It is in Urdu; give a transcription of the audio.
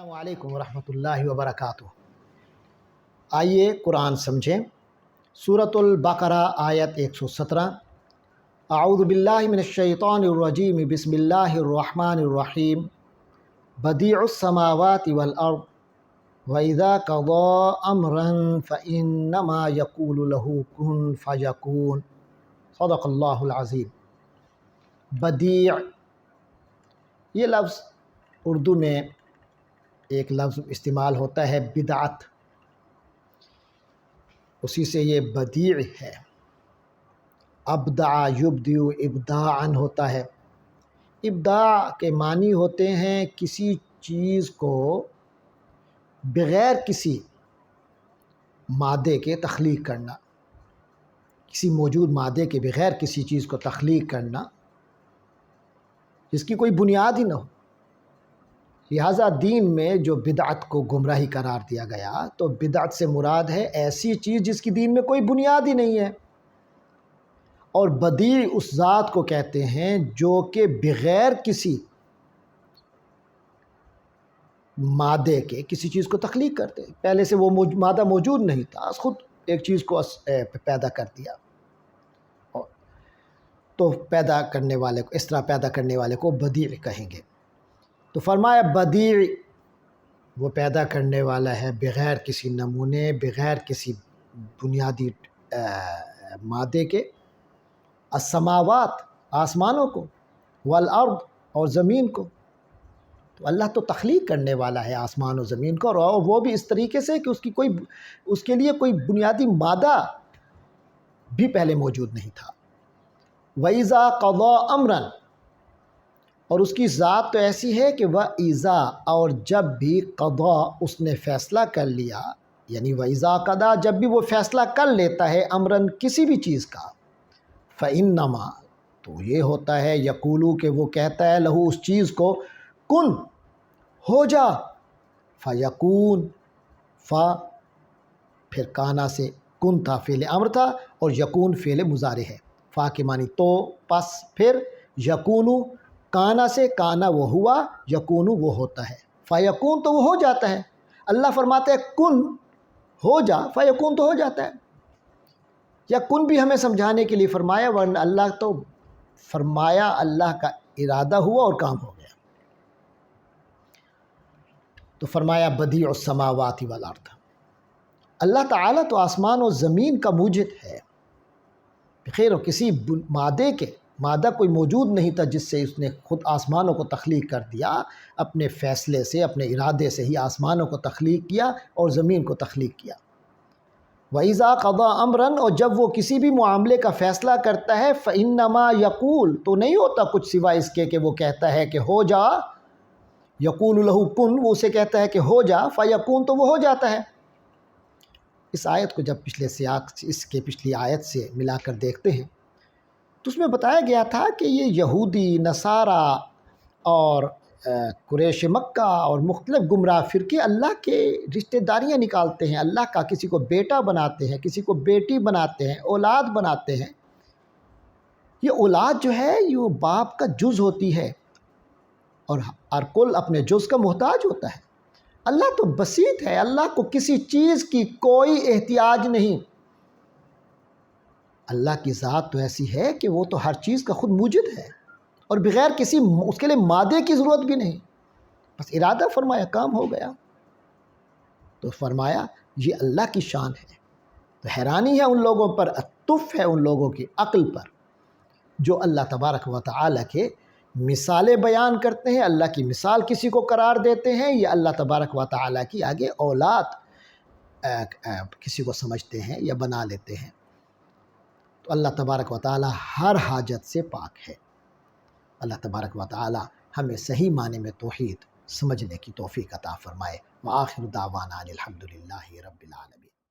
السلام علیکم ورحمۃ اللہ وبرکاتہ۔ آئیے قرآن سمجھیں۔ سورۃ البقرہ آیت 117۔ اعوذ باللہ من الشیطان الرجیم، بسم اللہ الرحمن الرحیم۔ بدیع السماوات والارض وَإِذَا قَضَىٰ أَمْرًا فَإِنَّمَا يَقُولُ لَهُ كُن فَيَكُونُ۔ صدق اللہ العظیم۔ بدیع، یہ لفظ اردو میں ایک لفظ استعمال ہوتا ہے بدعت، اسی سے یہ بدیع ہے۔ ابدع یبدع ابداعا ہوتا ہے۔ ابداع کے معنی ہوتے ہیں کسی چیز کو بغیر کسی مادے کے تخلیق کرنا، کسی موجود مادے کے بغیر کسی چیز کو تخلیق کرنا جس کی کوئی بنیاد ہی نہ ہو۔ لہٰذا دین میں جو بدعت کو گمراہی قرار دیا گیا، تو بدعت سے مراد ہے ایسی چیز جس کی دین میں کوئی بنیاد ہی نہیں ہے۔ اور بدیع اس ذات کو کہتے ہیں جو کہ بغیر کسی مادے کے کسی چیز کو تخلیق کرتے ہیں۔ پہلے سے وہ مادہ موجود نہیں تھا، خود ایک چیز کو پیدا کر دیا، تو پیدا کرنے والے کو، اس طرح پیدا کرنے والے کو بدیع کہیں گے۔ تو فرمایا بدیع وہ پیدا کرنے والا ہے بغیر کسی نمونے، بغیر کسی بنیادی مادے کے، السماوات آسمانوں کو، والارض اور زمین کو۔ تو اللہ تو تخلیق کرنے والا ہے آسمان و زمین کو، اور وہ بھی اس طریقے سے کہ اس کے لیے کوئی بنیادی مادہ بھی پہلے موجود نہیں تھا۔ وَإِذَا قَضَىٰ أَمْرًا، اور اس کی ذات تو ایسی ہے کہ وَإِذَا، اور جب بھی قضا اس نے فیصلہ کر لیا، یعنی وَإِذَا قضا جب بھی وہ فیصلہ کر لیتا ہے امراً کسی بھی چیز کا، فَإِنَّمَا تو یہ ہوتا ہے یقولو کہ وہ کہتا ہے لہو اس چیز کو، کن ہو جا، فَيَكُونُ پھر کانا سے کن تھا فعل امر تھا، اور یکون فعل مضارع ہے۔ فا کے معنی تو، پس، پھر، یکونو کانا سے، کانا وہ ہوا، یکونو وہ ہوتا ہے، فیکون تو وہ ہو جاتا ہے۔ اللہ فرماتا ہے کن ہو جا، فیکون تو ہو جاتا ہے۔ یا کن بھی ہمیں سمجھانے کے لیے فرمایا، ورنہ اللہ تو فرمایا اللہ کا ارادہ ہوا اور کام ہو گیا۔ تو فرمایا بدیع السماوات والارض، اللہ تعالیٰ تو آسمان و زمین کا موجد ہے، بخیر کسی مادہ کوئی موجود نہیں تھا جس سے اس نے خود آسمانوں کو تخلیق کر دیا، اپنے فیصلے سے، اپنے ارادے سے ہی آسمانوں کو تخلیق کیا اور زمین کو تخلیق کیا۔ وَإِذَا قَضَىٰ أَمْرًا، اور جب وہ کسی بھی معاملے کا فیصلہ کرتا ہے، فَإِنَّمَا يَقُول تو نہیں ہوتا کچھ سوا اس کے کہ وہ کہتا ہے کہ ہو جا، یقول لہو کن وہ اسے کہتا ہے کہ ہو جا، فَيَكُون تو وہ ہو جاتا ہے۔ اس آیت کو جب پچھلے سیاق اس کے پچھلی آیت سے ملا کر دیکھتے ہیں تو اس میں بتایا گیا تھا کہ یہ یہودی، نصارہ اور قریش مکہ اور مختلف گمراہ فرقے اللہ کے رشتہ داریاں نکالتے ہیں، اللہ کا کسی کو بیٹا بناتے ہیں، کسی کو بیٹی بناتے ہیں، اولاد بناتے ہیں۔ یہ اولاد جو ہے یہ باپ کا جز ہوتی ہے، اور ہر کل اپنے جز کا محتاج ہوتا ہے۔ اللہ تو بسیط ہے، اللہ کو کسی چیز کی کوئی احتیاج نہیں۔ اللہ کی ذات تو ایسی ہے کہ وہ تو ہر چیز کا خود موجد ہے، اور بغیر کسی اس کے لیے مادے کی ضرورت بھی نہیں، بس ارادہ فرمایا کام ہو گیا۔ تو فرمایا یہ اللہ کی شان ہے۔ تو حیرانی ہے ان لوگوں پر، اتف ہے ان لوگوں کی عقل پر جو اللہ تبارک و تعالیٰ کے مثالیں بیان کرتے ہیں، اللہ کی مثال کسی کو قرار دیتے ہیں، یا اللہ تبارک و تعالیٰ کی آگے اولاد کسی کو سمجھتے ہیں یا بنا لیتے ہیں۔ تو اللہ تبارک و تعالیٰ ہر حاجت سے پاک ہے۔ اللہ تبارک و تعالیٰ ہمیں صحیح معنی میں توحید سمجھنے کی توفیق عطا فرمائے۔ وآخر دعوانا الحمد للہ رب العالمین۔